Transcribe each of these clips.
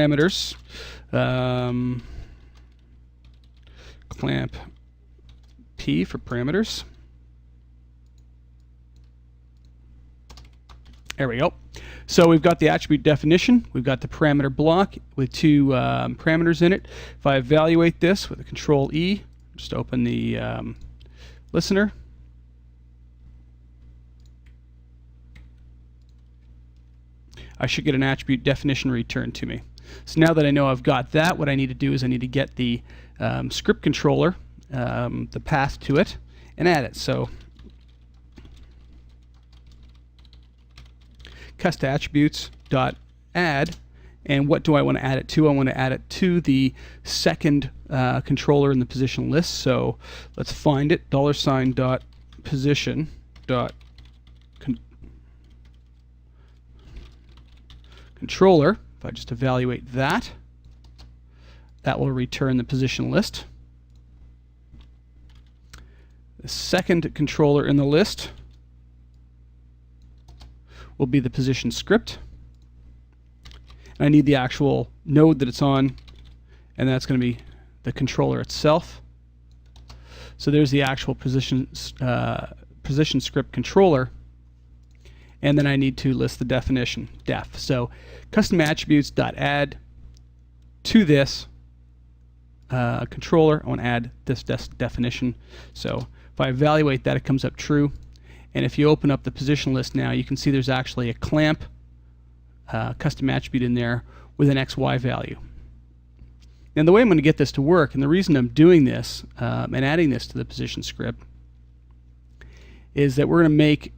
parameters, clamp P for parameters. There we go. So we've got the attribute definition, we've got the parameter block with two parameters in it. If I evaluate this with a Control E, just open the listener. I should get an attribute definition returned to me. So now that I know I've got that, what I need to do is I need to get the script controller, the path to it, and add it. So cust attributes dot add, and what do I want to add it to? I want to add it to the second controller in the position list. So let's find it. $ dot position dot controller. If I just evaluate that, that will return the position list. The second controller in the list will be the position script. And I need the actual node that it's on, and that's going to be the controller itself. So there's the actual position script controller. And then I need to list the definition, def. So custom attributes dot add to this controller. I want to add this definition. So if I evaluate that, it comes up true. And if you open up the position list now, you can see there's actually a clamp custom attribute in there with an XY value. And the way I'm going to get this to work, and the reason I'm doing this and adding this to the position script, is that we're going to make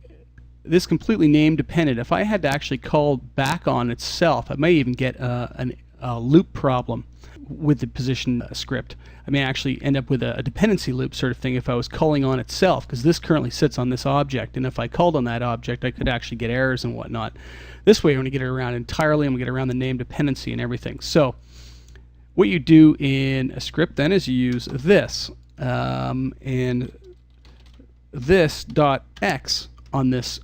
this completely name dependent. If I had to actually call back on itself, I may even get a loop problem with the position script. I may actually end up with a dependency loop sort of thing if I was calling on itself, because this currently sits on this object, and if I called on that object, I could actually get errors and whatnot. This way I'm going to get it around entirely. I'm going to get around the name dependency and everything. So what you do in a script then is you use this and this dot x on this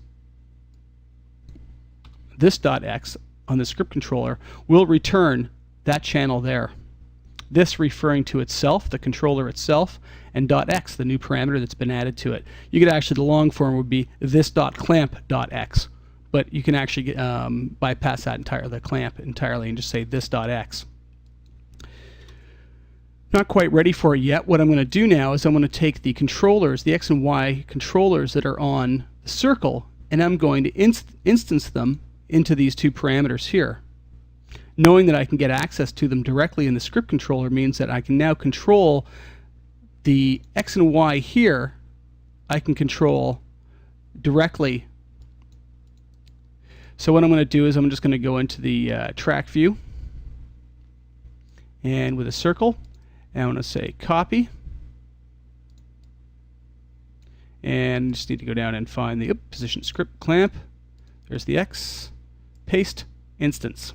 dot x on the script controller will return that channel there. This referring to itself, the controller itself, and .x, the new parameter that's been added to it. You could actually, the long form would be this.clamp.x, but you can actually get, bypass that entirely, the clamp entirely, and just say this.x. Not quite ready for it yet. What I'm going to do now is I'm going to take the controllers, the X and Y controllers that are on the circle, and I'm going to instance them into these two parameters here. Knowing that I can get access to them directly in the script controller means that I can now control the X and Y here. I can control directly. So what I'm going to do is I'm just going to go into the track view, and with a circle, and I'm going to say copy, and just need to go down and find the position script clamp. There's the X, paste, instance,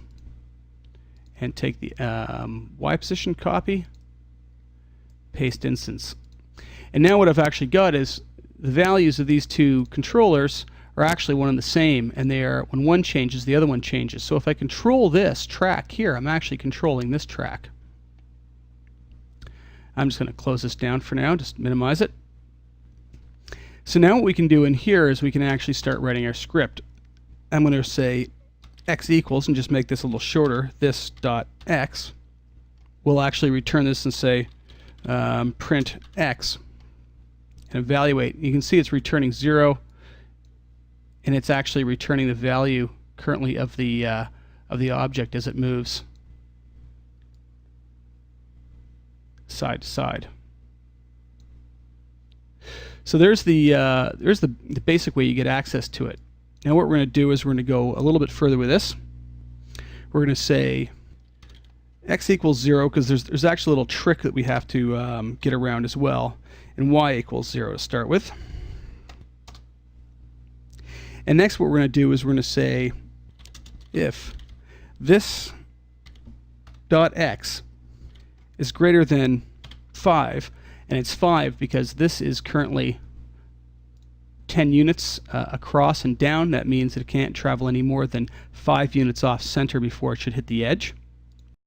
and take the Y position, copy, paste instance. And now what I've actually got is the values of these two controllers are actually one and the same, and they are, when one changes, the other one changes. So if I control this track here, I'm actually controlling this track. I'm just going to close this down for now, just minimize it. So now what we can do in here is we can actually start writing our script. I'm going to say x equals, and just make this a little shorter, this dot x. We'll actually return this and say print x, and evaluate. You can see it's returning 0, and it's actually returning the value currently of the object as it moves side to side. So there's the basic way you get access to it. Now what we're going to do is we're going to go a little bit further with this. We're going to say x equals 0, because there's actually a little trick that we have to get around as well, and y equals 0 to start with. And next what we're going to do is we're going to say if this dot x is greater than 5, and it's 5 because this is currently 10 units across and down. That means that it can't travel any more than 5 units off center before it should hit the edge.